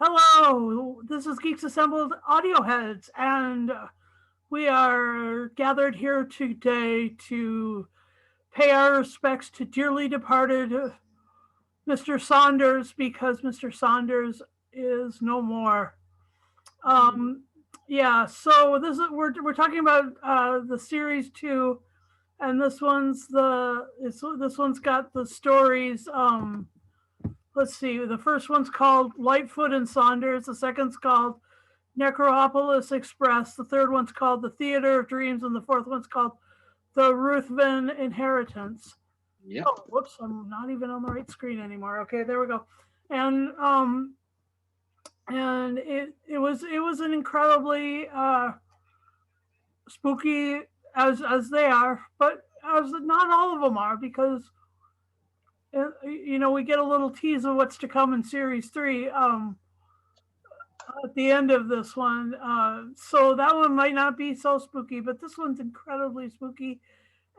Hello, this is Geeks Assembled Audio Heads, and we are gathered here today to pay our respects to dearly departed Mr. Saunders because Mr. Saunders is no more. Mm. Um, yeah, so we're talking about the series two, and this one's got the stories. Let's see, the first one's called Litefoot and Sanders. The second's called Necropolis Express. The third one's called The Theater of Dreams, and the fourth one's called The Ruthven Inheritance. Yep. Oh, whoops! I'm not even on the right screen anymore. Okay, there we go. And it was an incredibly spooky as they are, but as not all of them are because we get a little tease of what's to come in series three. At the end of this one. So that one might not be so spooky, but this one's incredibly spooky,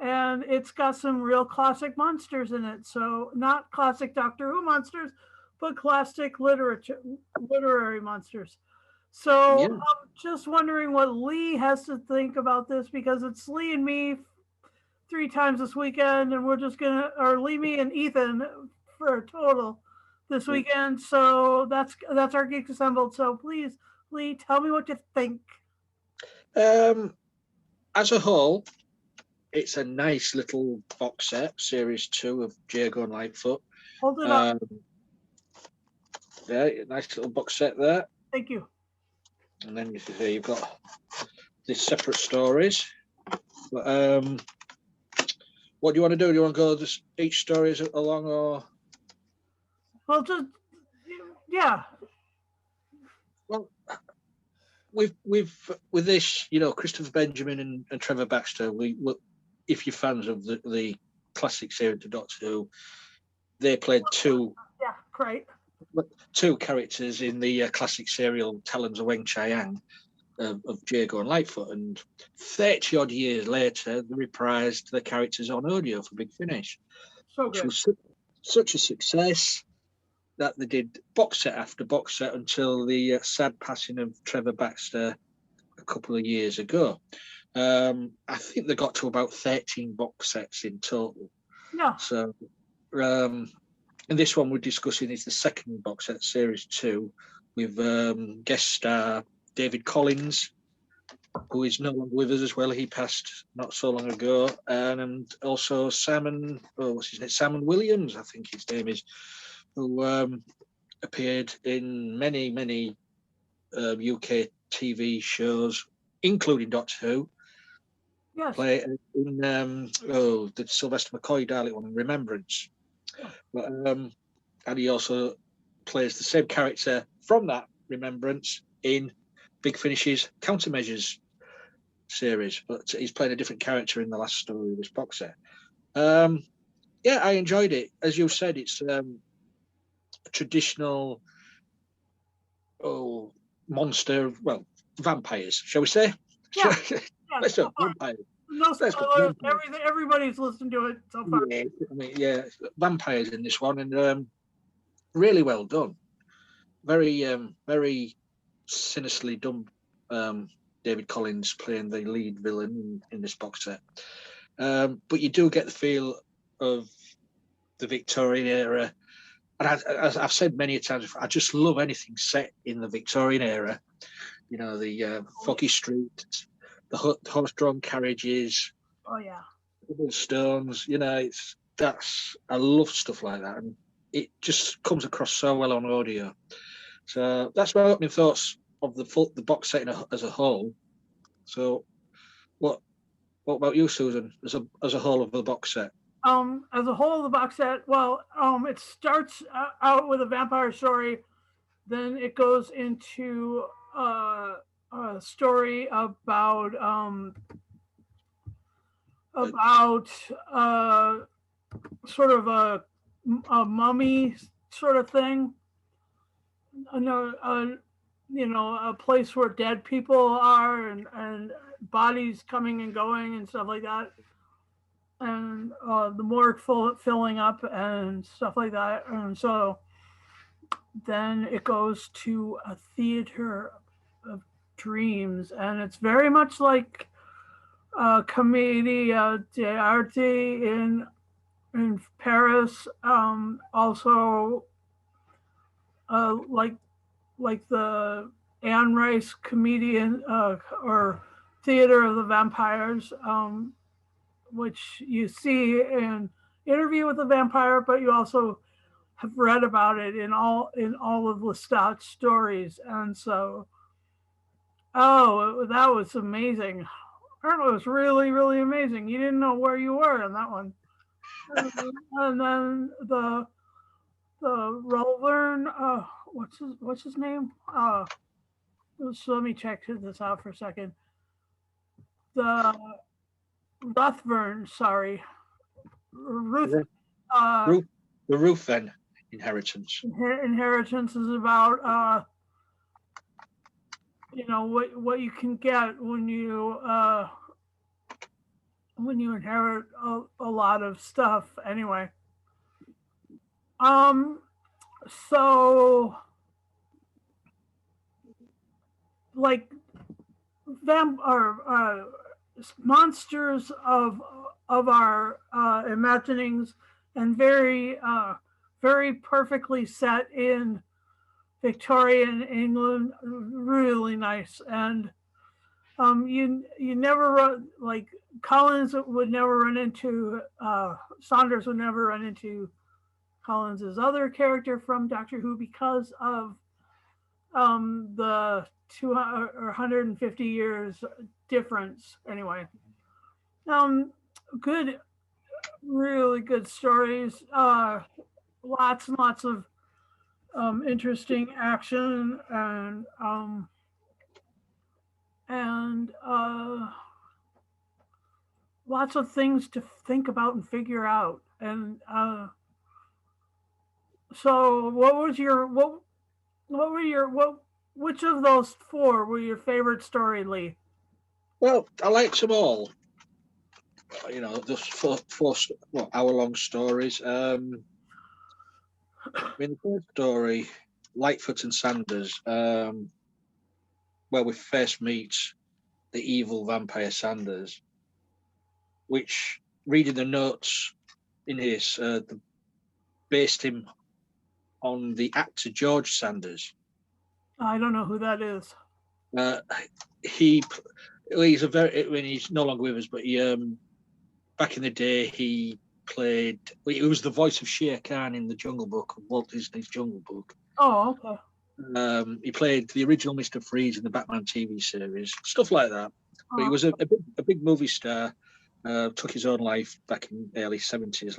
and it's got some real classic monsters in it. So not classic Doctor Who monsters, but classic literary monsters. So Yeah. I'm just wondering what Lee has to think about this because it's Lee and me three times this weekend, and we're just gonna or Lee, me, and Ethan for a total this Yeah. weekend. So that's our geeks assembled. So please, Lee, tell me what you think. Um, as a whole, it's a nice little box set, series two of Jago and Litefoot. Hold it up. Um, yeah, nice little box set there. Thank you. And then you've got the separate stories. But, what do you want to do? Do you want to go just each story along, or Well, just yeah, well, we've with this, Christopher Benjamin and Trevor Baxter. If you're fans of the classic series of Doctor Who, they played yeah, great. two characters in the classic serial Talons of Weng Chiang of Jago and Lightfoot, and 30 odd years later, they reprised the characters on audio for Big Finish, So which good. was such a success that they did box set after box set until the sad passing of Trevor Baxter a couple of years ago. I think they got to about 13 box sets in total. Yeah. So, and this one we're discussing is the second box set, series two, with guest star David Collins, who is no longer with us as well. He passed not so long ago, and also Simon, what's his name? Simon Williams, I think his name is, who appeared in many UK TV shows, including Doctor Who. Yes. Play in the Sylvester McCoy Dalek one, Remembrance. But, and he also plays the same character from that Remembrance in Big Finish's Countermeasures series, but he's playing a different character in the last story of this box set. Yeah, I enjoyed it. As you said, it's a traditional monster, well, vampires, shall we say? Yeah. Yeah. Let's So go far, vampires. no Let's go spoilers. vampires. Everybody's listened to it so far. Yeah, I mean, yeah, vampires in this one, and really well done. Very sinisterly done. David Collins playing the lead villain in this box set, but you do get the feel of the Victorian era. And as I've said many times before, I just love anything set in the Victorian era. The foggy streets, the horse-drawn carriages, Oh yeah. stones. I love stuff like that, and it just comes across so well on audio. So that's my opening thoughts of the box set as a whole. So what about you, Susan, as a whole of the box set? As a whole, the box set. Well, it starts out with a vampire story. Then it goes into a story Uh, about sort of a mummy sort of thing. A place where dead people are and bodies coming and going and stuff like that, and the morgue filling up and stuff like that. And so then it goes to a theater of dreams, and it's very much like Commedia d'arte in Paris. Also, like the Anne Rice comedian or Theater of the Vampires, which you see in Interview with the Vampire, but you also have read about it in all of Lestat's stories, and so that was amazing. That was really really amazing. You didn't know where you were in that one, and then the Rovern, what's his name? So let me check this out for a second. The Ruthven, sorry, Ruth. Uh, The Ruthven Inheritance. Inheritance is about what you can get when you inherit a lot of stuff. Anyway, so like monsters of our imaginings, and very perfectly set in Victorian England, really nice. And you never run like Collins would never run into Saunders would never run into Collins's other character from Doctor Who because of the 200 or 150 years difference. Anyway, good, really good stories. Lots and lots of interesting action and lots of things to think about and figure out. And so, which of those four were your favorite story, Lee? Well, I liked them all. You know, the four hour-long stories. I mean, the first story, Litefoot and Sanders, where we first meet the evil vampire Sanders, which, reading the notes in this, based him on the actor George Sanders. I don't know who that is. He's no longer with us, but he back in the day he was the voice of Shere Khan in the Jungle Book, Walt Disney's Jungle Book. Oh, okay. He played the original Mr. Freeze in the Batman TV series, stuff like that. But he was a big movie star. Took his own life back in the early 70s,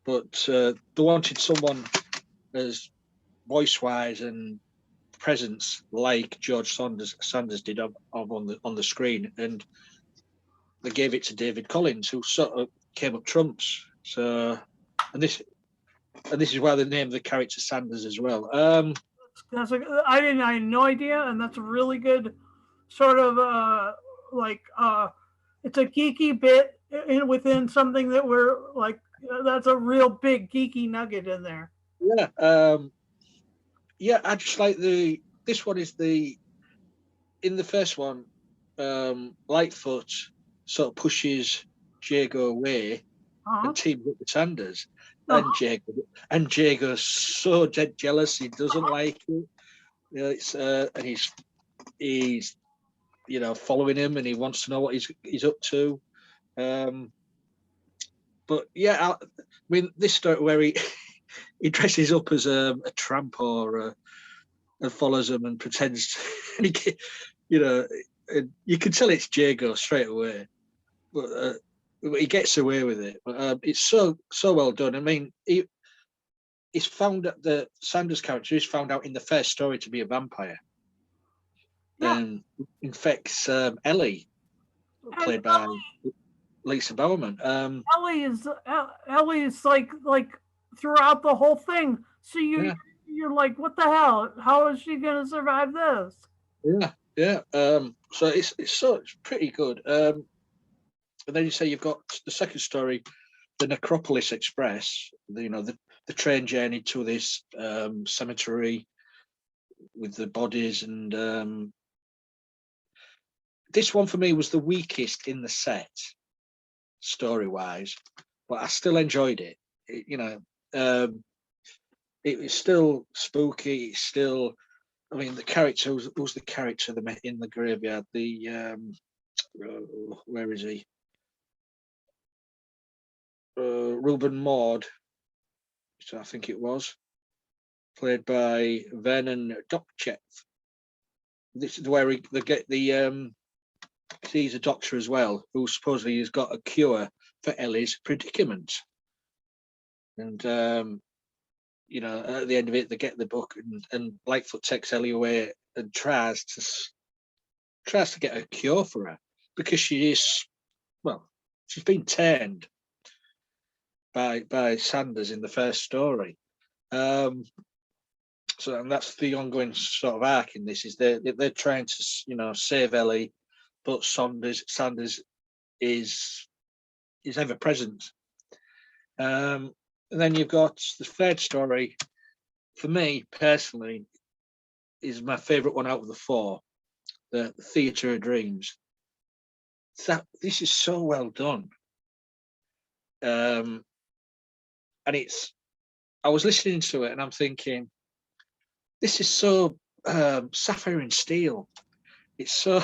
but they wanted someone as voice-wise and presence like George Sanders did on the screen, and they gave it to David Collins, who sort of came up trumps. So, and this is why they named the character Sanders as well. I had no idea, and that's a really good sort of it's a geeky bit within something that we're like. That's a real big geeky nugget in there. Yeah. I just like this one is in the first one, Lightfoot sort of pushes Jago away and teams up with Sanders. And Jago's so dead jealous. He doesn't like it. You know, and he's following him, and he wants to know what he's up to. But yeah, I mean, this story where he dresses up as a tramp and follows him and pretends, you can tell it's Jago straight away. But he gets away with it. But it's so well done. I mean, he's found that the Sanders character is found out in the first story to be a vampire, and infects Ellie, played by Lisa Bowerman. Ellie is like throughout the whole thing. So you're like, what the hell? How is she going to survive this? Yeah. So it's pretty good. And then you say you've got the second story, the Necropolis Express. The the train journey to this cemetery with the bodies, and this one for me was the weakest in the set, story-wise, but I still enjoyed it. It was still spooky. It's still, I mean, the character who's the character in the graveyard? Where is he? Ruben Maud, so I think it was, played by Vernon Dokchev. This is where he's a doctor as well, who supposedly has got a cure for Ellie's predicament. And at the end of it, they get the book, and Litefoot takes Ellie away and tries to get a cure for her, because she's been turned by Sanders in the first story. And that's the ongoing sort of arc in this, is they're trying to save Ellie, but Sanders is ever present. And then you've got the third story, for me personally, is my favourite one out of the four, the Theatre of Dreams. This is so well done. And I was listening to it and I'm thinking, this is so Sapphire and Steel. It's so,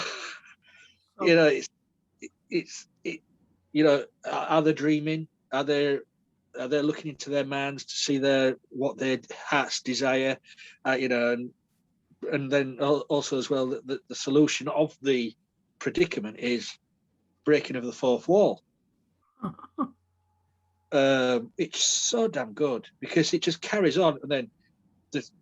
are they dreaming? Are they looking into their minds to see what their hearts desire? And then also as well, the solution of the predicament is breaking of the fourth wall. It's so damn good, because it just carries on, and then there's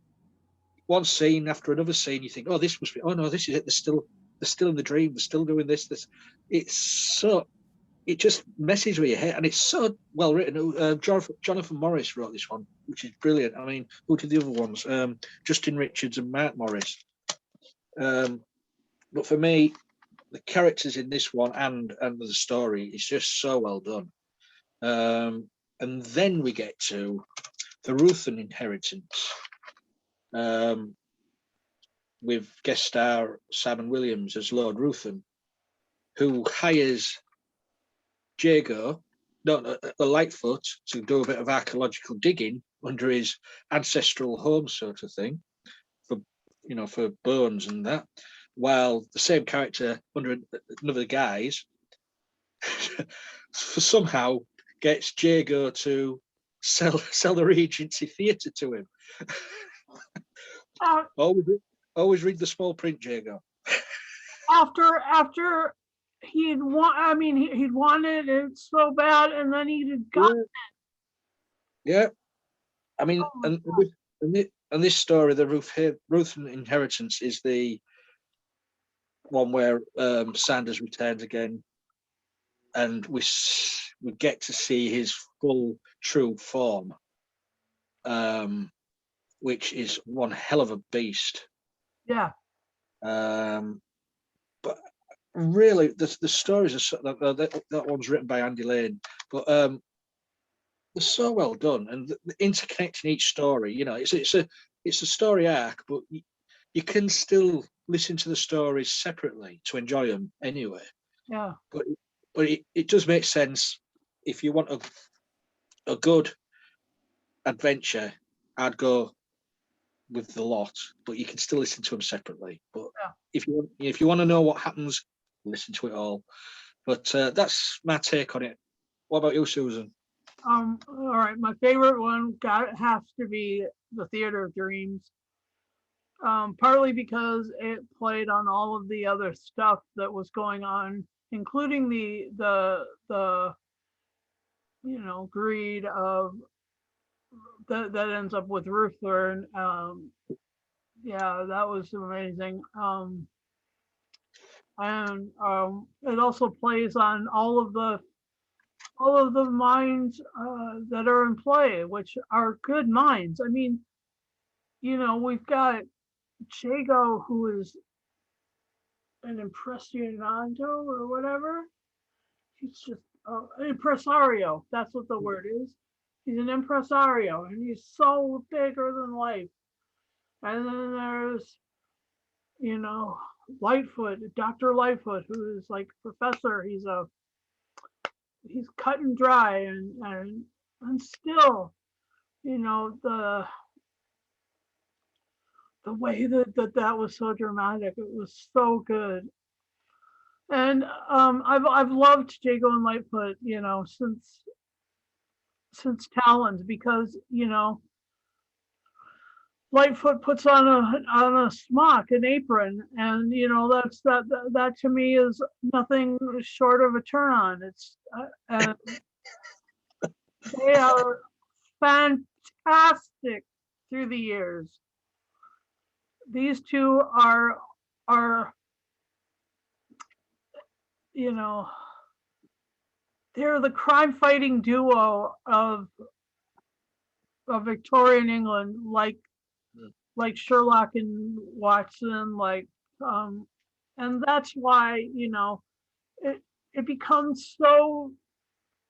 one scene after another scene. You think, oh, this must be. Oh no, this is it. They're still in the dream. They're still doing this. It just messes with your head, and it's so well written. Jonathan Morris wrote this one, which is brilliant. I mean, who did the other ones? Justin Richards and Mark Morris. But for me, the characters in this one and the story is just so well done. And then we get to the Ruthven Inheritance, with guest star Simon Williams as Lord Ruthven, who hires Jago, Litefoot, to do a bit of archaeological digging under his ancestral home, sort of thing, for bones and that, while the same character under another guise somehow gets Jago to sell the Regency Theatre to him. Always read the small print, Jago. After he'd wanted it so bad, and then he'd gotten it. Yeah, I mean, and this story, the Ruthven Inheritance, is the one where Sanders returns again, and we get to see his full true form, which is one hell of a beast. Yeah. But really, the stories are that one's written by Andy Lane, but they're so well done, and interconnecting each story. It's a story arc, but you can still listen to the stories separately to enjoy them anyway. Yeah. But it does make sense. If you want a good adventure, I'd go with the lot, but you can still listen to them separately. But if you want to know what happens, listen to it all. But that's my take on it. What about you, Susan? All right, my favorite one has to be the Theatre of Dreams. Partly because it played on all of the other stuff that was going on, including the greed of that ends up with Ruthven. Yeah, that was amazing. And it also plays on all of the minds that are in play, which are good minds. I mean, we've got Jago, who is an impressionado or whatever. He's just an impresario. That's what the word is. He's an impresario, and he's so bigger than life. And then there's, you know, Litefoot, Dr. Litefoot, who is like professor. He's cut and dry, and still, you know, the way that was so dramatic. It was so good. And I've loved Jago and Litefoot, you know, since Talons, because, you know, Lightfoot puts on a smock, an apron, and you know that to me is nothing short of a turn on. It's and they are fantastic through the years. These two are you know they're the crime fighting duo of Victorian England, like Sherlock and Watson, and that's why, you know, it it becomes so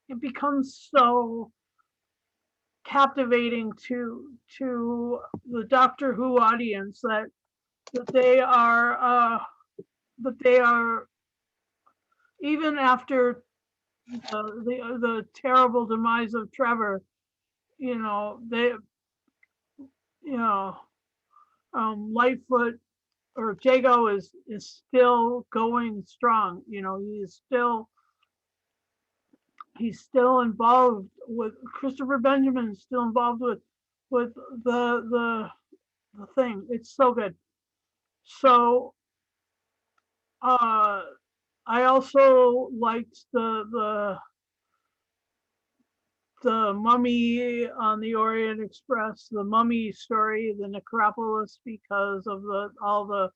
it becomes so captivating to the Doctor Who audience that they are that they are, even after the terrible demise of Trevor, you know, you know Lightfoot or Jago is still going strong. You know, he's still involved with Christopher Benjamin is still involved with the thing. It's so good. So I also liked the Mummy on the Orient Express, the Mummy story, the Necropolis, because of all of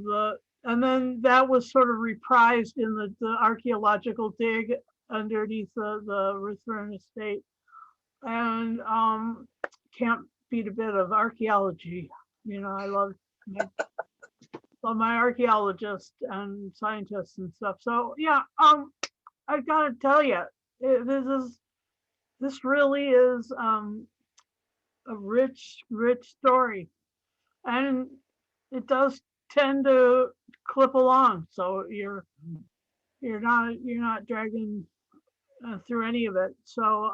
the, and then that was sort of reprised in the archaeological dig underneath the Ruthven estate, and can't beat a bit of archaeology. You know, I love my archaeologists and scientists and stuff. So yeah, I gotta tell you, this really is a rich story, and it does tend to clip along, so you're not dragging through any of it. So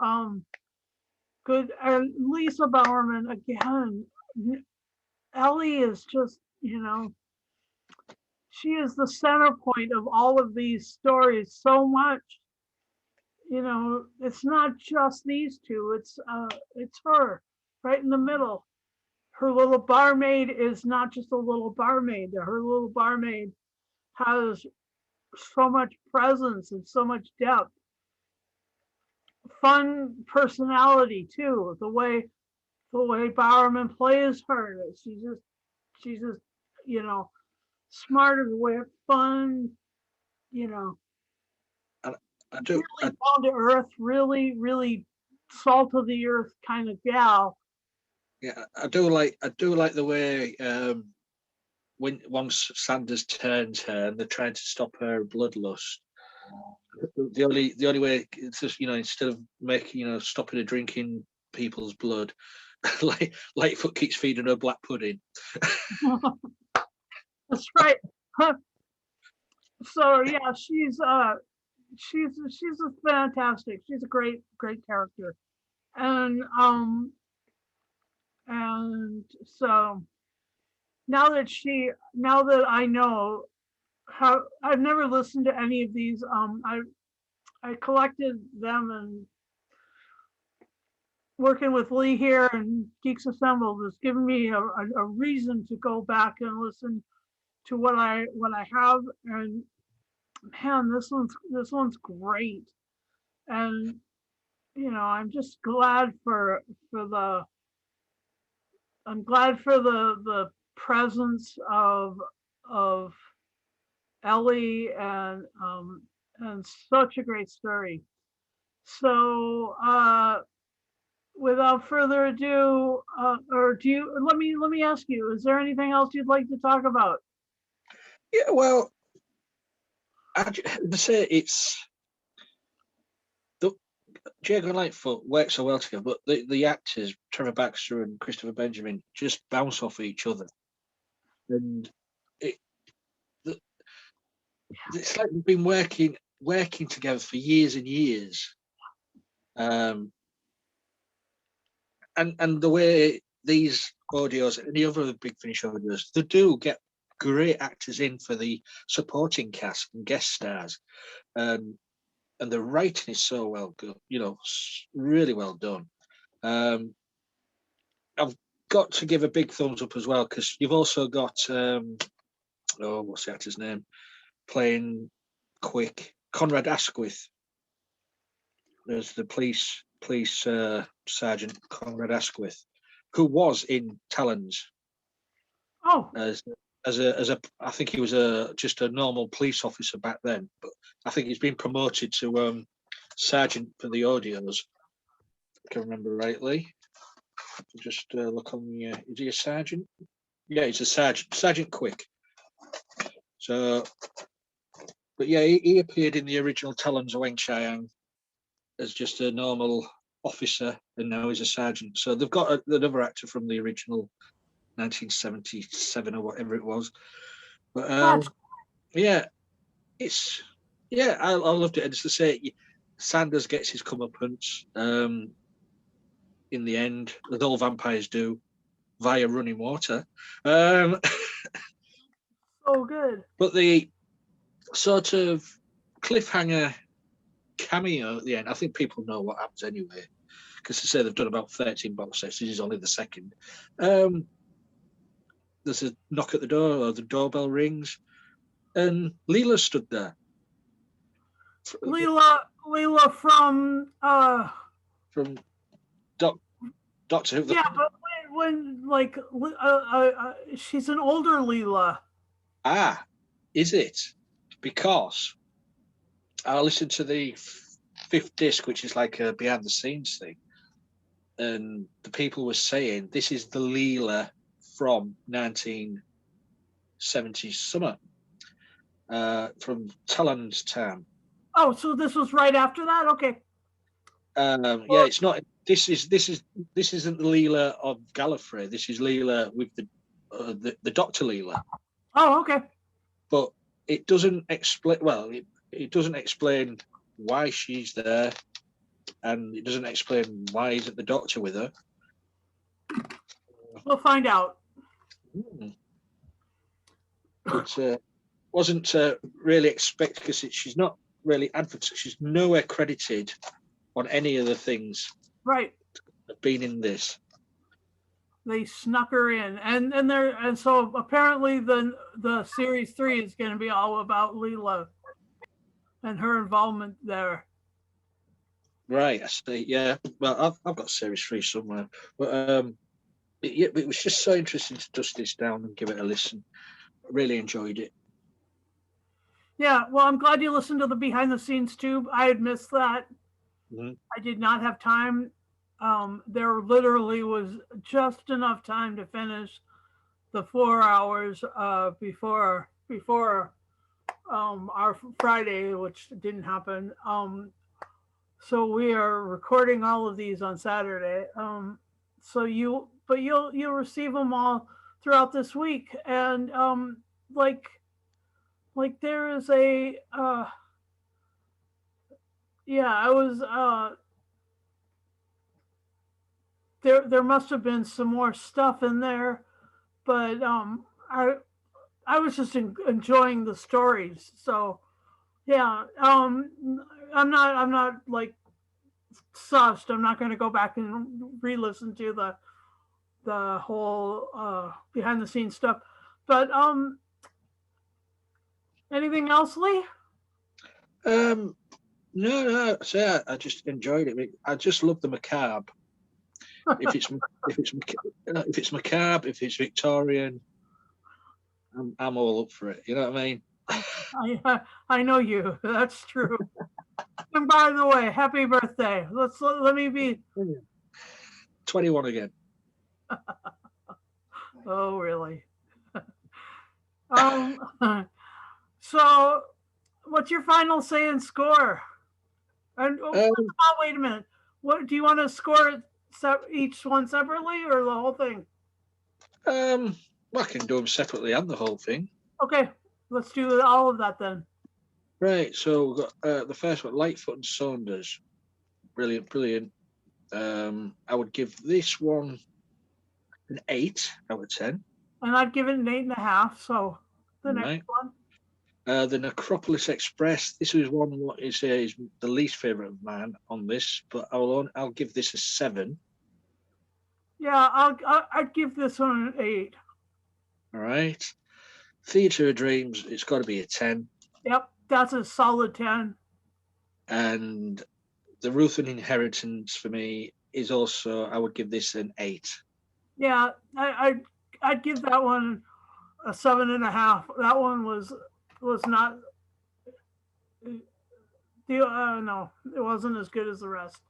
good. And Lisa Bowerman again. Ellie is just, you know, she is the center point of all of these stories so much. You know, it's not just these two, it's her right in the middle. Her little barmaid is not just a little barmaid. Her little barmaid has so much presence and so much depth. Fun personality too. The way Bowerman plays her. She's just, you know, smart in the way of fun, you know, I do. really down to earth, really salt of the earth kind of gal. Yeah, I do like the way when once Sanders turns her and they're trying to stop her bloodlust. The only way it's just, you know, instead of making, you know, stopping her drinking people's blood, Lightfoot keeps feeding her black pudding. That's right. So yeah, she's a fantastic. She's a great character, and so now that I know how, I've never listened to any of these. I collected them, and working with Lee here and Geeks Assembled has given me a reason to go back and listen to what I have. And man, this one's great. And you know, I'm just glad for the presence of Ellie, and such a great story. So without further ado, or do you let me ask you, is there anything else you'd like to talk about? Yeah, well, I say it's Jago and Litefoot work so well together, but the actors, Trevor Baxter and Christopher Benjamin, just bounce off each other. And it's like we've been working together for years and years. And the way these audios and the other Big Finish audios, they do get great actors in for the supporting cast and guest stars. And the writing is so well good, really well done. I've got to give a big thumbs up as well, because you've also got what's the actor's name playing Quick, Conrad Asquith. There's the police sergeant Conrad Asquith, who was in Talons. Oh, as a I think he was just a normal police officer back then, but I think he's been promoted to sergeant for the audios. If I can remember rightly. Just look on the. Is he a sergeant? Yeah, he's a sergeant. Sergeant Quick. So, but yeah, he appeared in the original Talons of Weng Chiang as just a normal officer, and now he's a sergeant. So they've got another actor from the original 1977 or whatever it was. But yeah, I loved it. And as to say, Sanders gets his comeuppance in the end, as all vampires do, via running water. So good. But the sort of cliffhanger cameo at the end, I think people know what happens anyway, because they say they've done about 13 box sets. This is only the second. There's a knock at the door, or the doorbell rings, and Leela stood there. Leela from Doctor Who. Yeah, but when like she's an older Leela. Ah, is it? Because I listened to the 5th disc, which is like a behind the scenes thing, and the people were saying this is the Leela from 1970s summer, from Talon's Town. Oh, so this was right after that? Okay. Yeah, it's not. This isn't the Leela of Gallifrey. This is Leela with the Doctor Leela. Oh, okay. But it doesn't explain. Well, it doesn't explain why she's there, and it doesn't explain why isn't the Doctor with her. We'll find out. But wasn't really expected, because she's not really advertised. She's nowhere credited on any of the things. Right. Been in this. They snuck her in, and so apparently the series 3 is going to be all about Leela and her involvement there. Right, I see. Yeah, well, I've got series 3 somewhere, but it was just so interesting to dust this down and give it a listen. I really enjoyed it. Yeah, well, I'm glad you listened to the behind the scenes too. I had missed that. Mm-hmm. I did not have time. There literally was just enough time to finish the 4 hours before our Friday, which didn't happen. So we are recording all of these on Saturday. So you'll receive them all throughout this week, and like there is a I was there must have been some more stuff in there, but I was just enjoying the stories. So yeah, I'm not like sussed. I'm not going to go back and re-listen to the whole behind the scenes stuff. But anything else, Lee? No. I just enjoyed it. I just love the macabre. If it's macabre, if it's Victorian, I'm all up for it. You know what I mean? I know you. That's true. And by the way, happy birthday. Let me be 21 again. Oh, really? So, what's your final say and score? And first of all, wait a minute. What do you want to score it each one separately or the whole thing? I can do them separately and the whole thing. Okay, let's do all of that then. Right. So we've got the first one, Litefoot and Sanders. Brilliant, brilliant. I would give this one an 8 out of 10. And I'd give it an 8.5. So the next Right. one. The Necropolis Express. This is one what is the least favorite of mine on this, but I'll give this a 7. Yeah, I'd give this one an 8. All right. Theatre of Dreams. It's got to be a 10. Yep, that's a solid 10. And the Ruthven Inheritance for me is also, I would give this an 8. Yeah, I'd give that one a 7.5. That one was not. No, it wasn't as good as the rest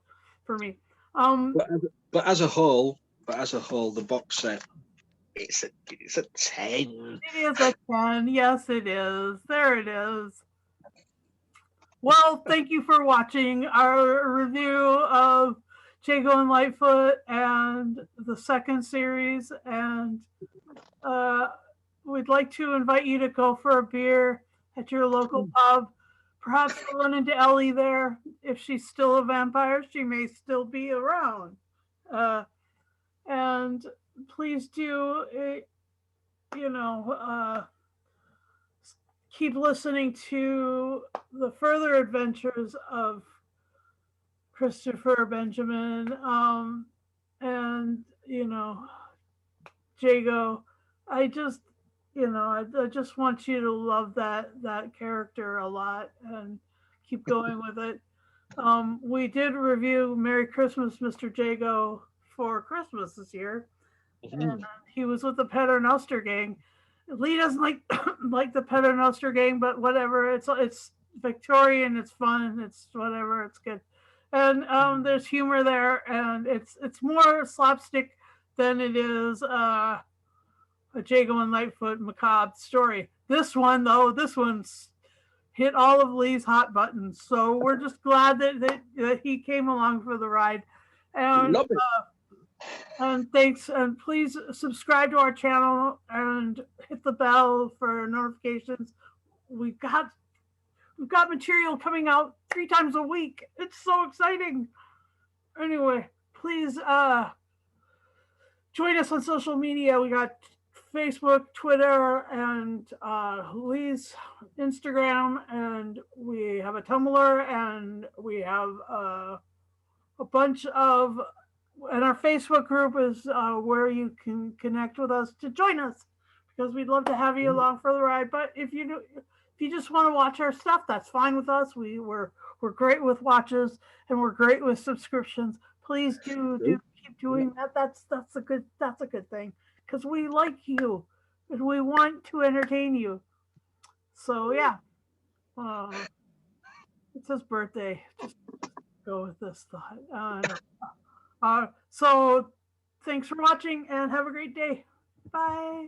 for me. But as a whole, the box set, it's a 10. It is a 10. Yes, it is. There it is. Well, thank you for watching our review of Jago and Litefoot and the second series. And we'd like to invite you to go for a beer at your local pub. Perhaps you'll run into Ellie there. If she's still a vampire, she may still be around. And please do, keep listening to the further adventures of Christopher Benjamin and Jago. I just want you to love that character a lot and keep going with it. We did review Merry Christmas, Mr. Jago for Christmas this year, and he was with the Paternoster gang. Lee doesn't like like the Paternoster gang, but whatever. It's Victorian, it's fun, it's whatever, it's good. And there's humor there, and it's more slapstick than it is a Jago and Litefoot macabre story. This one's hit all of Lee's hot buttons. So we're just glad that he came along for the ride. And Love it. And thanks, and please subscribe to our channel and hit the bell for notifications. We've got material coming out 3 times a week. It's so exciting. Anyway, please join us on social media. We got Facebook, Twitter, and Lee's Instagram, and we have a Tumblr, and we have a bunch of. And our Facebook group is where you can connect with us to join us, because we'd love to have you along for the ride. But if you just want to watch our stuff, that's fine with us. We're great with watches, and we're great with subscriptions. Please do keep doing that. That's a good thing, because we like you and we want to entertain you. So yeah, it's his birthday. Just go with this thought. So thanks for watching and have a great day. Bye.